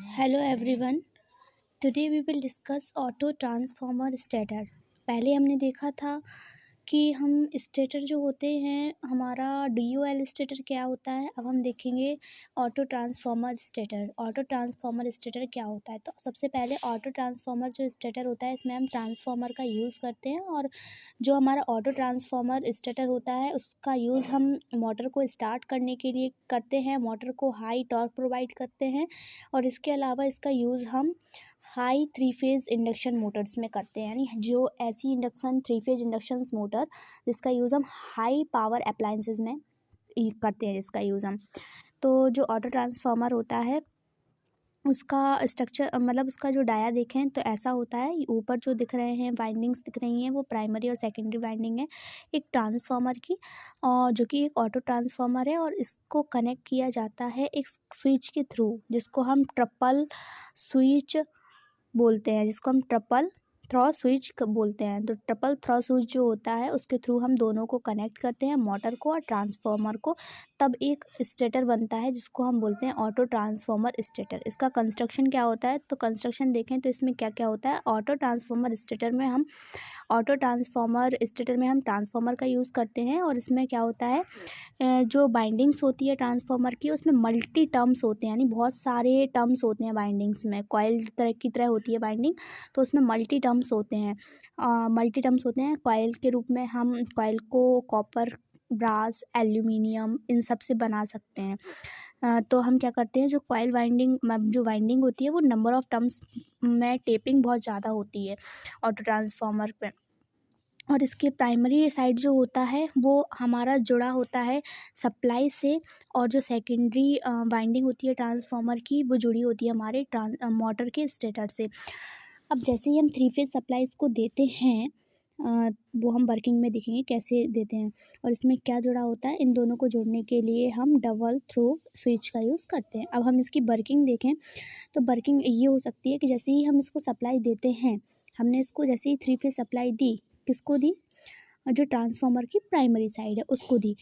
Hello everyone. Today we will discuss auto transformer stator. पहले हमने देखा था कि हम स्टेटर जो होते हैं हमारा DOL स्टेटर क्या होता है। अब हम देखेंगे auto transformer stator. Auto transformer stator क्या होता है, तो सबसे पहले ऑटो ट्रांसफॉर्मर जो स्टेटर होता है इसमें हम ट्रांसफॉर्मर का यूज़ करते हैं। और जो हमारा ऑटो ट्रांसफॉर्मर स्टेटर होता है उसका यूज़ हम मोटर को स्टार्ट करने के लिए करते हैं, मोटर को हाई टॉर्क प्रोवाइड करते हैं। और इसके अलावा इसका यूज़ हम high three phase induction Motors में करते हैं, यानी जो ऐसी induction three phase induction motor जिसका यूज़ हम हाई पावर अप्लायंसेस में करते हैं, जिसका यूज़ हम। तो जो ऑटो ट्रांसफार्मर होता है उसका स्ट्रक्चर मतलब उसका जो डाया देखें तो ऐसा होता है। ऊपर जो दिख रहे हैं वाइंडिंग्स दिख रही हैं वो प्राइमरी और सेकेंडरी वाइंडिंग है एक ट्रांसफार्मर की, और जो कि एक ऑटो ट्रांसफार्मर है। और इसको कनेक्ट किया जाता है एक स्विच के थ्रू, जिसको हम ट्रिपल स्विच बोलते हैं, जिसको हम ट्रिपल थ्रो स्विच बोलते हैं। तो ट्रिपल थ्रो स्विच जो होता है उसके थ्रू हम दोनों को कनेक्ट करते हैं, मोटर को और ट्रांसफार्मर को। तब एक स्टेटर बनता है जिसको हम बोलते हैं ऑटो ट्रांसफार्मर स्टेटर। इसका कंस्ट्रक्शन क्या होता है, तो कंस्ट्रक्शन देखें तो इसमें क्या क्या होता है। ऑटो ट्रांसफार्मर स्टेटर में हम ट्रांसफार्मर का यूज़ करते हैं। और इसमें क्या होता है, जो बाइंडिंग्स होती है ट्रांसफार्मर की उसमें मल्टी टर्म्स होते हैं, यानी बहुत सारे टर्म्स होते हैं बाइंडिंग्स में। कॉइल तरह की तरह होती है बाइंडिंग, तो उसमें मल्टी टर्म्स होते हैं। कॉइल के रूप में हम कॉइल को कॉपर, ब्रास, एल्यूमिनियम इन सब से बना सकते हैं। तो हम क्या करते हैं, जो कॉइल वाइंडिंग जो वाइंडिंग होती है वो नंबर ऑफ़ टर्म्स में टेपिंग बहुत ज़्यादा होती है ऑटो ट्रांसफार्मर पे। और इसके प्राइमरी साइड जो होता है वो हमारा जुड़ा होता है सप्लाई से, और जो सेकेंडरी वाइंडिंग होती है ट्रांसफार्मर की वो जुड़ी होती है हमारे मोटर के स्टेटर से। अब जैसे ही हम थ्री फेज सप्लाईज को देते हैं, वो हम वर्किंग में देखेंगे कैसे देते हैं। और इसमें क्या जुड़ा होता है, इन दोनों को जोड़ने के लिए हम डबल थ्रो स्विच का यूज़ करते हैं। अब हम इसकी वर्किंग देखें तो वर्किंग ये हो सकती है कि जैसे ही हम इसको सप्लाई देते हैं, हमने इसको जैसे ही थ्री फेज सप्लाई दी, किसको दी, जो ट्रांसफार्मर की प्राइमरी साइड है उसको दी।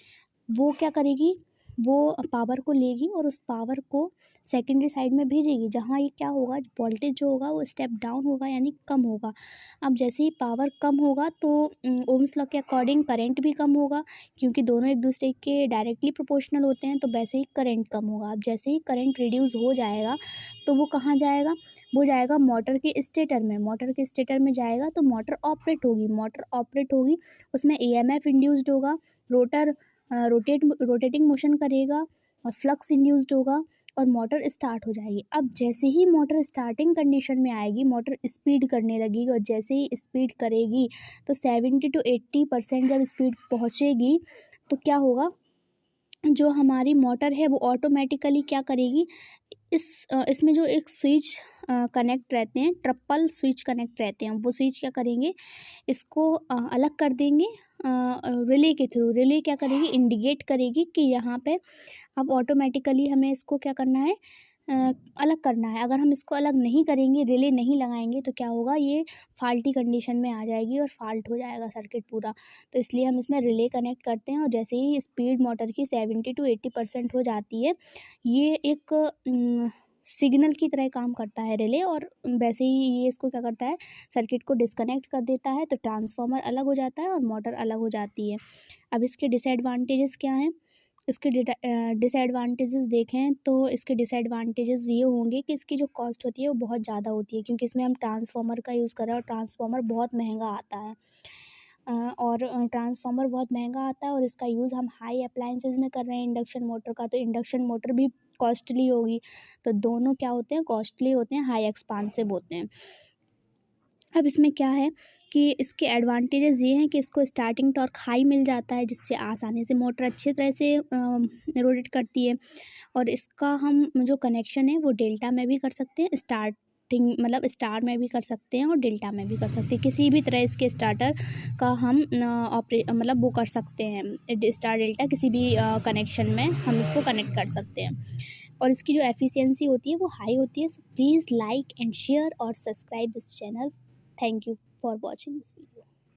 वो क्या करेगी, वो पावर को लेगी और उस पावर को सेकेंडरी साइड में भेजेगी, जहाँ ये क्या होगा, वोल्टेज जो होगा वो स्टेप डाउन होगा यानी कम होगा। अब जैसे ही पावर कम होगा तो ओम्स लॉ के अकॉर्डिंग करंट भी कम होगा, क्योंकि दोनों एक दूसरे के डायरेक्टली प्रोपोर्शनल होते हैं, तो वैसे ही करंट कम होगा। अब जैसे ही करंट रिड्यूस हो जाएगा तो वो कहाँ जाएगा, वो जाएगा मोटर के स्टेटर में। मोटर के स्टेटर में जाएगा तो मोटर ऑपरेट होगी, उसमें EMF इंड्यूस्ड होगा, रोटर रोटेटिंग मोशन करेगा और फ्लक्स इंड्यूस्ड होगा और मोटर स्टार्ट हो जाएगी। अब जैसे ही मोटर स्टार्टिंग कंडीशन में आएगी, मोटर स्पीड करने लगेगी, और जैसे ही स्पीड करेगी तो 70 to 80% जब स्पीड पहुँचेगी तो क्या होगा, जो हमारी मोटर है वो ऑटोमेटिकली क्या करेगी, इसमें जो एक स्विच कनेक्ट रहते हैं, ट्रिपल स्विच कनेक्ट रहते हैं, वो स्विच क्या करेंगे, इसको अलग कर देंगे। रिले के थ्रू रिले क्या करेगी, इंडिकेट करेगी कि यहाँ पे अब ऑटोमेटिकली हमें इसको क्या करना है, अलग करना है। अगर हम इसको अलग नहीं करेंगे, रिले नहीं लगाएंगे, तो क्या होगा, ये फाल्टी कंडीशन में आ जाएगी और फाल्ट हो जाएगा सर्किट पूरा। तो इसलिए हम इसमें रिले कनेक्ट करते हैं, और जैसे ही स्पीड मोटर की 70 to 80% हो जाती है, ये एक सिग्नल की तरह काम करता है रिले, और वैसे ही ये इसको क्या करता है, सर्किट को डिस्कनेक्ट कर देता है, तो ट्रांसफार्मर अलग हो जाता है और मोटर अलग हो जाती है। अब इसके डिसएडवांटेजेस क्या हैं, इसके डिसएडवांटेजेस देखें तो इसके डिसएडवांटेजेस ये होंगे कि इसकी जो कॉस्ट होती है वो बहुत ज़्यादा होती है, क्योंकि इसमें हम ट्रांसफार्मर का यूज़ कर रहे हैं और ट्रांसफार्मर बहुत महंगा आता है। ट्रांसफार्मर बहुत महंगा आता है और इसका यूज़ हम हाई अप्लायंसेस में कर रहे हैं इंडक्शन मोटर का, तो इंडक्शन मोटर भी कॉस्टली होगी। तो दोनों क्या होते हैं, कॉस्टली होते हैं, हाई एक्सपांसिव होते हैं। अब इसमें क्या है कि इसके एडवांटेजेस ये हैं कि इसको स्टार्टिंग टॉर्क हाई मिल जाता है, जिससे आसानी से मोटर अच्छी तरह से रोटेट करती है। और इसका हम जो कनेक्शन है वो डेल्टा में भी कर सकते हैं, मतलब स्टार में भी कर सकते हैं और डेल्टा में भी कर सकते हैं। किसी भी तरह इसके स्टार्टर का हम मतलब वो कर सकते हैं, स्टार डेल्टा किसी भी कनेक्शन में हम इसको कनेक्ट कर सकते हैं। और इसकी जो एफिशिएंसी होती है वो हाई होती है। So please like and share और subscribe this channel. Thank you for watching this video.